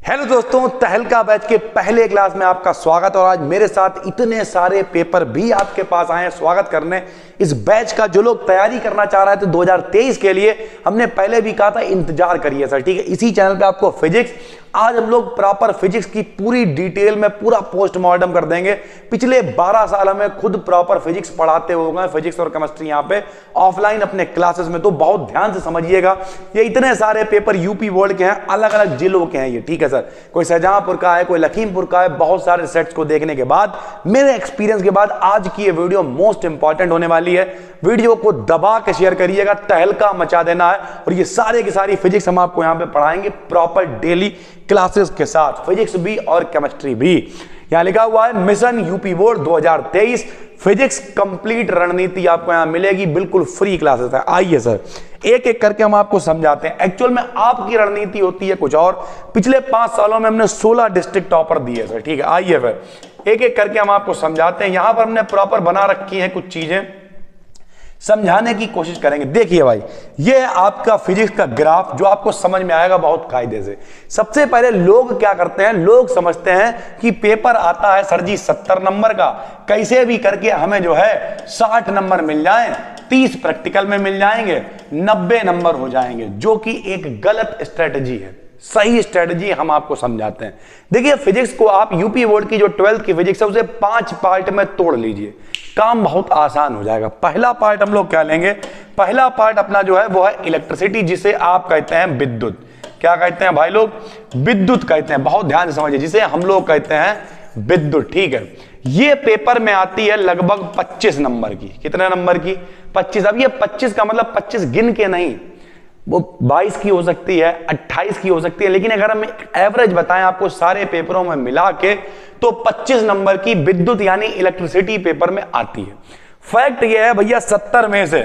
Hello दोस्तों, तहलका batch के पहले क्लास में आपका स्वागत। और आज मेरे साथ इतने सारे पेपर भी आपके पास आए हैं स्वागत करने। इस बैच का जो लोग तैयारी करना चाह रहे थे 2023 के लिए, हमने पहले भी कहा था इंतजार करिए सर, ठीक है। इसी चैनल पे आपको फिजिक्स, आज हम लोग प्रॉपर फिजिक्स की पूरी डिटेल में पूरा पोस्टमार्टम कर देंगे। पिछले 12 साल हमें खुद प्रॉपर फिजिक्स पढ़ाते हुए, फिजिक्स और केमिस्ट्री यहाँ पे ऑफलाइन अपने क्लासेस में, तो बहुत ध्यान से समझिएगा। ये इतने सारे पेपर यूपी बोर्ड के हैं, अलग अलग जिलों के हैं ये, ठीक है सर। कोई शाहजहांपुर का है, कोई लखीमपुर का है। बहुत सारे सेट्स को देखने के बाद, मेरे एक्सपीरियंस के बाद, आज की ये वीडियो मोस्ट इंपॉर्टेंट होने वाली है। वीडियो को दबा के शेयर करिएगा, तहलका मचा देना है। और ये सारे की सारी फिजिक्स हम आपको यहाँ पे पढ़ाएंगे प्रॉपर डेली क्लासेस के साथ, फिजिक्स भी और केमिस्ट्री भी। यहां लिखा हुआ है mission UP board 2023 physics complete रणनीति आपको यहां मिलेगी, बिल्कुल फ्री क्लासेस है। आइए सर, एक एक करके हम आपको समझाते हैं। एक्चुअल में आपकी रणनीति होती है कुछ और। पिछले 5 सालों में हमने 16 डिस्ट्रिक्ट टॉपर दिए सर, ठीक है। आइए फिर एक एक करके हम आपको समझाते हैं। यहां पर हमने प्रॉपर बना रखी है कुछ चीजें, समझाने की कोशिश करेंगे। देखिए भाई, ये है आपका फिजिक्स का ग्राफ जो आपको समझ में आएगा बहुत कायदे से। सबसे पहले लोग क्या करते हैं, लोग समझते हैं कि पेपर आता है सर जी 70 नंबर का, कैसे भी करके हमें जो है 60 नंबर मिल जाए, 30 प्रैक्टिकल में मिल जाएंगे, 90 नंबर हो जाएंगे, जो कि एक गलत स्ट्रेटजी है। सही स्ट्रेटजी हम आपको समझाते हैं। देखिए, फिजिक्स को आप यूपी बोर्ड की जो 12th की फिजिक्स है उसे 5 पार्ट में तोड़ लीजिए, काम बहुत आसान हो जाएगा। पहला पार्ट हम लोग क्या लेंगे, पहला पार्ट अपना जो है वो है इलेक्ट्रिसिटी, जिसे आप कहते हैं विद्युत। क्या कहते हैं भाई लोग? विद्युत कहते हैं। बहुत ध्यान से समझिए, जिसे हम लोग कहते हैं विद्युत, ठीक है। ये पेपर में आती है लगभग 25 नंबर की। कितने नंबर की? 25। अब ये 25 का मतलब 25 गिन के नहीं, वो 22 की हो सकती है, 28 की हो सकती है, लेकिन अगर हम एवरेज बताएं आपको सारे पेपरों में मिला के, तो 25 नंबर की विद्युत यानी इलेक्ट्रिसिटी पेपर में आती है। फैक्ट ये है भैया, 70 में से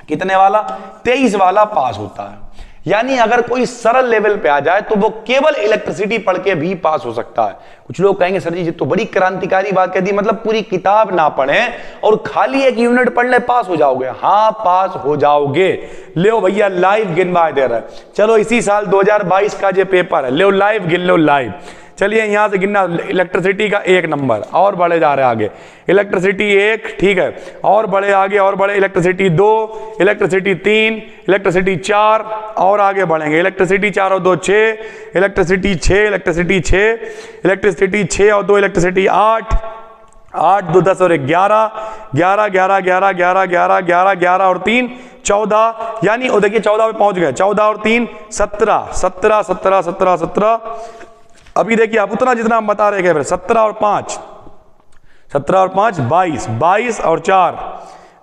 कितने वाला? 23 वाला पास होता है। यानी अगर कोई सरल लेवल पे आ जाए तो वो केवल इलेक्ट्रिसिटी पढ़ के भी पास हो सकता है। कुछ लोग कहेंगे सर जी ये तो बड़ी क्रांतिकारी बात कह दी, मतलब पूरी किताब ना पढ़ें और खाली एक यूनिट पढ़ ले पास हो जाओगे। हाँ, पास हो जाओगे। ले भैया लाइव गिनवा दे रहा है। चलो इसी साल 2022 का जो पेपर है, ले लाइव गिन लो लाइव। चलिए यहां से गिनना, इलेक्ट्रिसिटी का 1 नंबर, और बढ़े जा रहे आगे। इलेक्ट्रिसिटी 1, ठीक है, और बढ़े आगे, और बढ़े। इलेक्ट्रिसिटी 2, इलेक्ट्रिसिटी 3, इलेक्ट्रिसिटी 4, और आगे बढ़ेंगे। इलेक्ट्रिसिटी 4 और 2 6, इलेक्ट्रिसिटी 6, इलेक्ट्रिसिटी 6, इलेक्ट्रिसिटी 6 और 2 इलेक्ट्रिसिटी 8, 8 2 10 और 11, 11 11 11 11 11 11 11 और 3 14, यानी वो देखिए 14 पे पहुंच गए। 14 और 3 17, 17 17 17 17। अभी देखिए आप उतना जितना हम बता रहे हैं, 17 और 5, 17 और 5 22, 22 और 4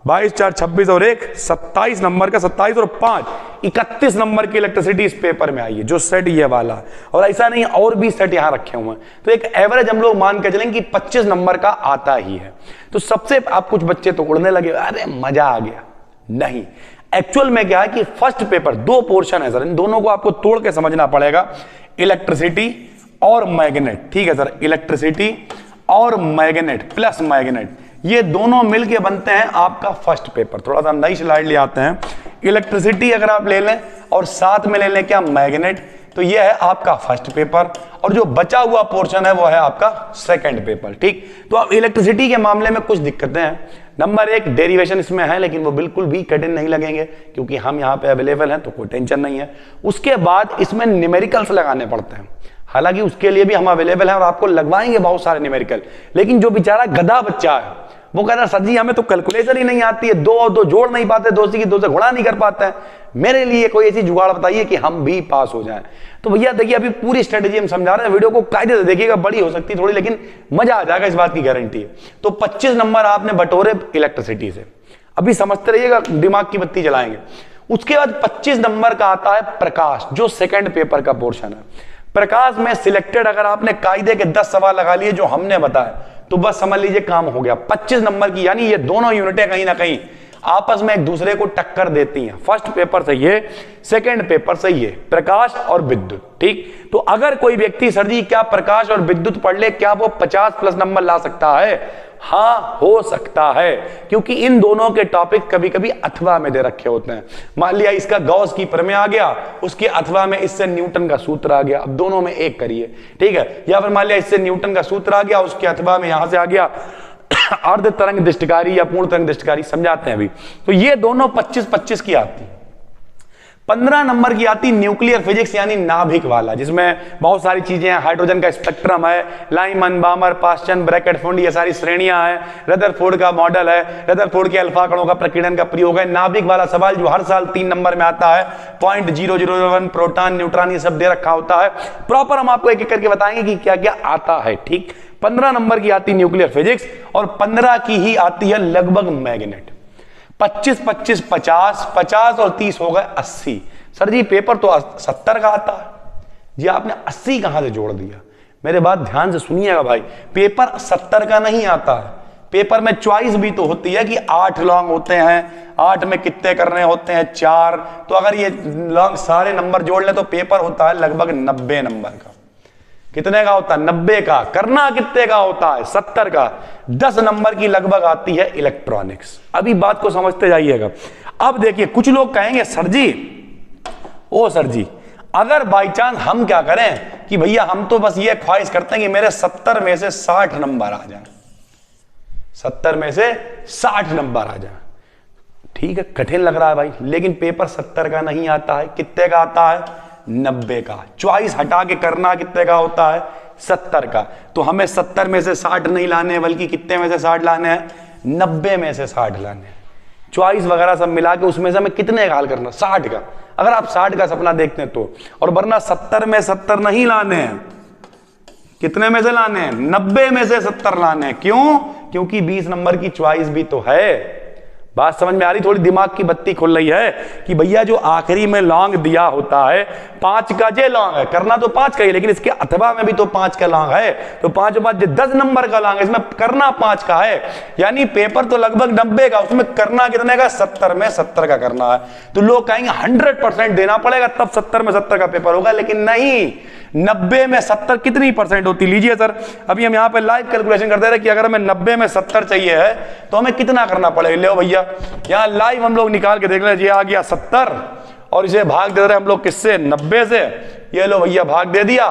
22, 4 26 और 1 27 नंबर का, 27 और 5 31 नंबर की इलेक्ट्रिसिटी इस पेपर में आई है, जो सेट ये वाला है। और ऐसा नहीं, और भी सेट यहां रखे हुए हैं। तो एक एवरेज हम लोग मान के चलेंगे कि 25 नंबर का आता ही है। तो सबसे आप कुछ बच्चे तो उड़ने लगे, अरे मजा आ गया। नहीं, एक्चुअल में क्या है कि फर्स्ट पेपर 2 पोर्शन है सर, इन दोनों को आपको तोड़ के समझना पड़ेगा। इलेक्ट्रिसिटी और मैग्नेट, ठीक है सर। इलेक्ट्रिसिटी और मैग्नेट प्लस मैग्नेट, ये दोनों मिलके बनते हैं आपका फर्स्ट पेपर। थोड़ा सा हम नई स्लाइड ले आते हैं। इलेक्ट्रिसिटी अगर आप ले लें और साथ में ले लें क्या, मैग्नेट, तो ये है आपका फर्स्ट पेपर। और जो बचा हुआ पोर्शन है वो है आपका सेकंड पेपर, ठीक। तो अब इलेक्ट्रिसिटी के मामले में कुछ दिक्कतें हैं। नंबर 1, डेरिवेशन इसमें है, लेकिन वो बिल्कुल भी कठिन नहीं लगेंगे क्योंकि हम यहाँ पे अवेलेबल हैं, तो कोई टेंशन नहीं है। उसके बाद इसमें न्यूमेरिकल्स लगाने पड़ते हैं, हालांकि उसके लिए भी हम अवेलेबल हैं और आपको लगवाएंगे बहुत सारे न्यूमेरिकल। लेकिन जो बेचारा गधा बच्चा है वो कहता है सर जी हमें तो कैलकुलेटर ही नहीं आती है, 2 और 2 जोड़ नहीं पाते, 2 की 2 से गुणा नहीं कर पाते हैं। मेरे लिए कोई ऐसी जुगाड़ बताइए कि हम भी पास हो जाएं। तो भैया देखिए, अभी पूरी स्ट्रेटेजी हम समझा रहे हैं, वीडियो को कायदे से देखिएगा। बड़ी हो सकती है थोड़ी, लेकिन मजा आ जाएगा, इस बात की गारंटी है। तो 25 नंबर आपने बटोरे इलेक्ट्रिसिटी से, अभी समझते रहिएगा, दिमाग की बत्ती जलाएंगे। उसके बाद 25 नंबर का आता है प्रकाश, जो सेकंड पेपर का पोर्शन है। प्रकाश में सिलेक्टेड अगर आपने कायदे के 10 सवाल लगा लिए जो हमने बताया, तो बस समझ लीजिए काम हो गया। 25 नंबर की, यानी ये दोनों यूनिटें कहीं ना कहीं आपस में एक दूसरे को टक्कर देती हैं। फर्स्ट पेपर से ये, सेकंड पेपर से ये, प्रकाश और विद्युत, ठीक। तो अगर कोई व्यक्ति सर जी क्या प्रकाश और विद्युत पढ़ ले, क्या वो 50 प्लस नंबर ला सकता है? हाँ हो सकता है, क्योंकि इन दोनों के टॉपिक कभी कभी अथवा में दे रखे होते हैं। मान लिया इसका गॉस की प्रमेय आ गया, उसके अथवा में इससे न्यूटन का सूत्र आ गया, अब दोनों में एक करिए, ठीक है। या फिर मान लिया इससे न्यूटन का सूत्र आ गया, उसके अथवा में यहां से आ गया अर्ध तरंग दृष्टिकारी या पूर्ण तरंग दृष्टिकारी, समझाते हैं अभी। तो ये दोनों 25-25 की आती। 15 नंबर की आती न्यूक्लियर फिजिक्स यानी नाभिक वाला, जिसमें बहुत सारी चीजें हैं, हाइड्रोजन का स्पेक्ट्रम है, लाइमन, बामर, पास्चन, ब्रैकेट, ये सारी श्रेणियां हैं, रदरफोर्ड का मॉडल है, रदरफोर्ड के अल्फा कणों का प्रकीर्णन का प्रयोग है। नाभिक वाला सवाल जो हर साल 3 नंबर में आता है, 0.001 प्रोटॉन, न्यूट्रॉन, ये सब दे रखा होता है। प्रॉपर हम आपको एक एक करके बताएंगे कि क्या क्या आता है, ठीक। 15 नंबर की आती न्यूक्लियर फिजिक्स और 15 की ही आती है लगभग मैग्नेट। 25-25 50, 50 और 30 हो गए 80। सर जी पेपर तो 70 का आता है जी, आपने 80 कहां से जोड़ दिया? मेरे बात ध्यान से सुनिएगा भाई, पेपर 70 का नहीं आता है। पेपर में चॉइस भी तो होती है कि 8 लॉन्ग होते हैं, 8 में कितने करने होते हैं? 4। तो अगर ये लॉन्ग सारे नंबर जोड़ ले तो पेपर होता है लगभग 90 नंबर का। कितने का होता है? 90 का। करना कितने का होता है? 70 का। 10 नंबर की लगभग आती है इलेक्ट्रॉनिक्स। अभी बात को समझते जाइएगा। अब देखिए कुछ लोग कहेंगे सर जी, ओ सर जी, अगर बाई चांस हम क्या करें कि भैया हम तो बस ये ख्वाहिश करते हैं कि मेरे 70 में से 60 नंबर आ जाए, 70 में से 60 नंबर आ जाए। ठीक है, कठिन लग रहा है भाई, लेकिन पेपर 70 का नहीं आता है। कितने का आता है? 90 का। चॉइस हटा के करना कितने का होता है? 70 का। तो हमें 70 में से 60 नहीं लाने हैं, बल्कि कितने में से 60 लाने हैं? 90 में से 60 लाने हैं। चॉइस वगैरह सब मिला के उसमें से हमें कितने का हल करना? 60 का। अगर आप 60 का सपना देखते हैं तो, और वरना 70 में 70 नहीं लाने हैं। कितने में से लाने हैं? 90 में से 70 लाने हैं। क्यों? क्योंकि 20 नंबर की चॉइस भी तो है। बात समझ में आ रही? थोड़ी दिमाग की बत्ती खुल रही है कि भैया जो आखिरी में लॉन्ग दिया होता है 5 का, जे लॉन्ग है, करना तो 5 का ही, लेकिन इसके अथवा में भी तो 5 का लॉन्ग है। तो 5 के बाद 10 नंबर का लॉन्ग है, इसमें करना 5 का है। यानी पेपर तो लगभग 90 का, उसमें करना कितने का? 70 में 70 का करना है। तो लोग कहेंगे 100% देना पड़ेगा तब 70 में 70 का पेपर होगा, लेकिन नहीं। 90 में 70 कितनी परसेंट होती? लीजिए सर, अभी हम यहां पे लाइव कैलकुलेशन कर दे रहे हैं कि अगर हमें 90 में 70 चाहिए है तो हमें कितना करना पड़ेगा। ले भैया यहां लाइव हम लोग निकाल के देख ले, ये आ गया 70 और इसे भाग दे रहे हैं हम लोग किससे? 90 से। ये लो भैया भाग दे दिया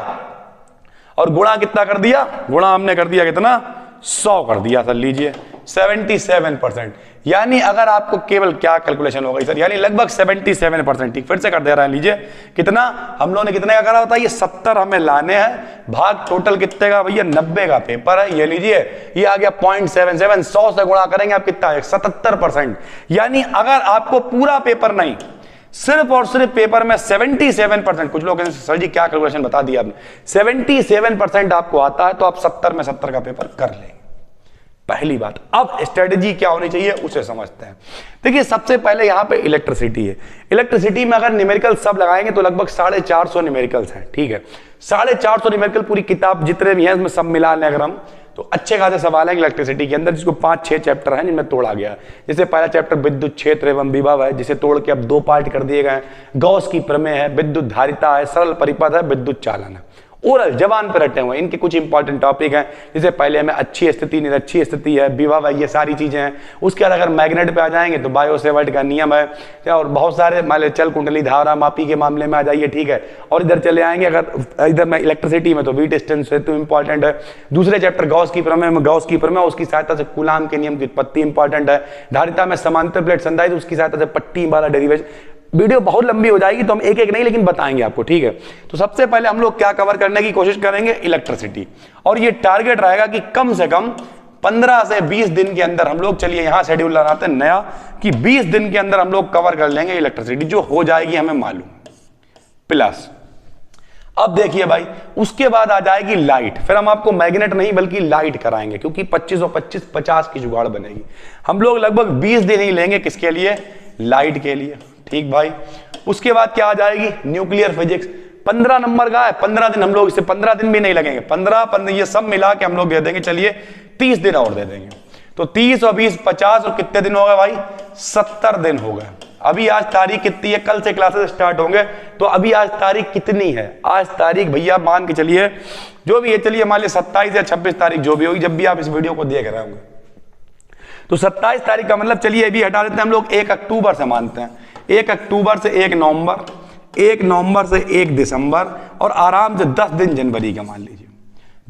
और गुणा कितना कर दिया? गुणा हमने कर दिया कितना? 100 कर दिया सर। लीजिए 77%। यानी अगर आपको केवल क्या कैलकुलेशन हो गई सर? यानी लगभग 77%। ठीक, फिर से कर दे रहा है। लीजिए कितना हम लोगों ने कितने का करा होता है? ये 70 हमें लाने हैं, भाग टोटल कितने का भैया? 90 का पेपर है। ये लीजिए ये आ गया 0.77। 100 से गुणा करेंगे आप कितना है? 77%। यानी अगर आपको पूरा पेपर नहीं, सिर्फ और सिर्फ पेपर में 77%, कुछ लोग सर जी क्या कैलकुलेशन बता दिया आपने, 77% आपको आता है तो आप 70 में 70 का पेपर कर लेंगे। पहली बात। अब स्ट्रेटेजी क्या होनी चाहिए उसे समझते हैं। देखिए सबसे पहले यहां पे इलेक्ट्रिसिटी है। इलेक्ट्रिसिटी में अगर न्यूमेरिकल सब लगाएंगे तो लगभग 450 न्यूमेरिकल्स हैं। ठीक है, 450 न्यूमेरिकल पूरी किताब जितने भी हैं उसमें सब मिला लें अगर हम, तो अच्छे खासे सवाल है इलेक्ट्रिसिटी के अंदर, जिसको 5-6 चैप्टर हैं जिनमें तोड़ा गया है। जैसे पहला चैप्टर विद्युत क्षेत्र एवं विभव है, जिसे तोड़ के अब 2 पार्ट कर दिए गए हैं। गॉस की प्रमेय है, विद्युत धारिता है, सरल परिपथ है, विद्युत चालन है। ओरल जवान पर रटे हुए इनके कुछ इंपॉर्टेंट टॉपिक हैं। जैसे पहले में अच्छी स्थिति, निरक्षी स्थिति है, विभव है, ये सारी चीजें हैं। उसके बाद अगर मैग्नेट पे आ जाएंगे तो बायो-सेवर्ट का नियम है, और बहुत सारे मान लीजिए चल कुंडली धारा मापी के मामले में आ जाइए। ठीक है, और इधर चले आएंगे अगर इधर में इलेक्ट्रिसिटी में तो वीट डिस्टेंस है तो इंपॉर्टेंट है। दूसरे चैप्टर गॉस की प्रमेय में, गॉस की प्रमेय उसकी सहायता से कूलाम के नियम की उत्पत्ति इंपॉर्टेंट है। धारिता में समांतर प्लेट संधारित्र उसकी सहायता से पट्टी वाला डेरिवेशन। वीडियो बहुत लंबी हो जाएगी तो हम एक एक नहीं लेकिन बताएंगे आपको। ठीक है, तो सबसे पहले हम लोग क्या कवर करने की कोशिश करेंगे? इलेक्ट्रिसिटी। और ये टारगेट रहेगा कि कम से कम 15 से 20 दिन के अंदर हम लोग, चलिए यहां शेड्यूल लगाते हैं नया, कि 20 दिन के अंदर हम लोग कवर कर लेंगे इलेक्ट्रिसिटी, जो हो जाएगी हमें मालूम। प्लस अब देखिए भाई, उसके बाद आ जाएगी लाइट। फिर हम आपको मैग्नेट नहीं बल्कि लाइट कराएंगे, क्योंकि 25 और 25 50 की जुगाड़ बनेगी। हम लोग लगभग 20 दिन ही लेंगे किसके लिए? लाइट के लिए। ठीक भाई, उसके बाद क्या आ जाएगी? Nuclear physics. 15 नंबर का है, 15 दिन हम लोग, इसे 15 दिन भी नहीं लगेंगे, 15 ये सब मिला के हम लोग दे देंगे। चलिए 30 दिन और दे देंगे, तो 30 और 20 50 और कितने दिन हो गए भाई? 70 दिन हो गए। अभी आज तारीख कितनी है? कल से क्लासेस स्टार्ट होंगे, तो अभी आज तारीख कितनी है? आज तारीख भैया मान के चलिए जो भी है, चलिए मान लीजिए 27 या 26 तारीख जो भी होगी, जब भी आप इस वीडियो को देख रहे होंगे। तो 27 तारीख का मतलब चलिए अभी हटा देते हैं हम लोग, 1 अक्टूबर से मानते हैं, 1 अक्टूबर से 1 नवंबर, 1 नवंबर से 1 दिसंबर और आराम से 10 दिन जनवरी का मान लीजिए।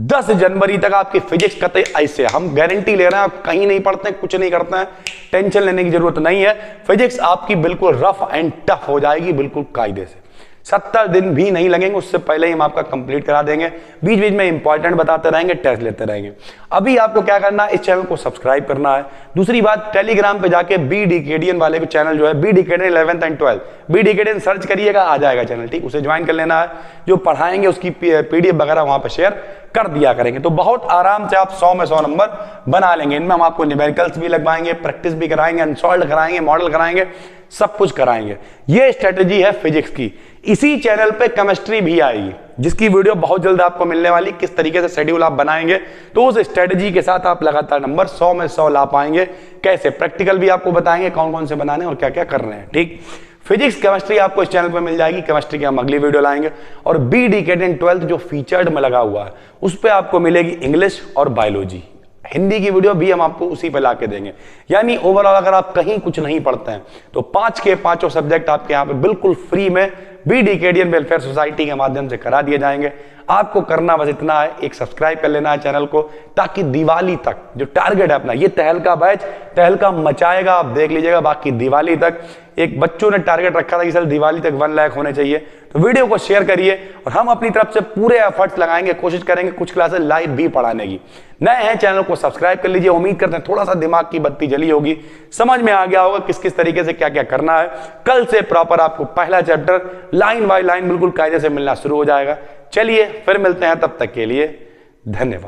10 जनवरी तक आपकी फिजिक्स कतई ऐसे, हम गारंटी ले रहे हैं, आप कहीं नहीं पढ़ते हैं, कुछ नहीं करते हैं, टेंशन लेने की जरूरत नहीं है। फिजिक्स आपकी बिल्कुल रफ एंड टफ हो जाएगी, बिल्कुल कायदे से। 70 दिन भी नहीं लगेंगे, उससे पहले ही हम आपका कंप्लीट करा देंगे। बीच बीच में इंपॉर्टेंट बताते रहेंगे, टेस्ट लेते रहेंगे। अभी आपको क्या करना है, इस चैनल को सब्सक्राइब करना है। दूसरी बात, टेलीग्राम पे जाके बी डीकेडियन वाले चैनल जो है, बी डीकेडियन 11th एंड 12th, बी डीकेडियन सर्च करिएगा, आ जाएगा चैनल, ठीक, उसे ज्वाइन कर लेना है। जो पढ़ाएंगे उसकी पीडीएफ वगैरह वहां पर शेयर कर दिया करेंगे, तो बहुत आराम से आप 100 में 100 नंबर बना लेंगे। इनमें हम आपको न्यूमेरिकल्स भी लगवाएंगे, प्रैक्टिस भी कराएंगे, अनसॉल्व कराएंगे, मॉडल कराएंगे, सब कुछ कराएंगे। ये स्ट्रेटेजी है फिजिक्स की। इसी चैनल पे केमिस्ट्री भी आएगी, जिसकी वीडियो बहुत जल्द आपको मिलने वाली, किस तरीके से शेड्यूल आप बनाएंगे, तो उस स्ट्रेटेजी के साथ आप लगातार नंबर 100 में 100 ला पाएंगे। कैसे, प्रैक्टिकल भी आपको बताएंगे कौन कौन से बनाने और क्या क्या कर रहे हैं, ठीक। फिजिक्स केमिस्ट्री आपको इस चैनल पर मिल जाएगी, केमिस्ट्री की हम अगली वीडियो लाएंगे। और बी डीकेडियन 12th जो फीचर्ड में लगा हुआ है, उस पर आपको मिलेगी इंग्लिश और बायोलॉजी, हिंदी की वीडियो भी हम आपको उसी पे लाके देंगे। यानी ओवरऑल अगर आप कहीं कुछ नहीं पढ़ते हैं तो 5 के 5 सब्जेक्ट आपके यहाँ पे बिल्कुल फ्री में बी डीकेडियन वेलफेयर सोसाइटी के माध्यम से करा दिए जाएंगे। आपको करना बस इतना है, एक सब्सक्राइब कर लेना है चैनल को, ताकि दिवाली तक जो टारगेट है अपना, ये तहलका बैच तहलका मचाएगा, आप देख लीजिएगा। बाकी दिवाली तक एक बच्चों ने टारगेट रखा था कि सर दिवाली तक 1 लाख होने चाहिए, तो वीडियो को शेयर करिए और हम अपनी तरफ से पूरे एफर्ट्स लगाएंगे, कोशिश करेंगे कुछ क्लासेस लाइव भी पढ़ाने की। नए हैं चैनल को सब्सक्राइब कर लीजिए। उम्मीद करते हैं थोड़ा सा दिमाग की बत्ती जली होगी, समझ में आ गया होगा किस किस तरीके से क्या क्या करना है। कल से प्रॉपर आपको पहला चैप्टर लाइन बाय लाइन बिल्कुल कायदे से मिलना शुरू हो जाएगा। चलिए फिर मिलते हैं, तब तक के लिए धन्यवाद।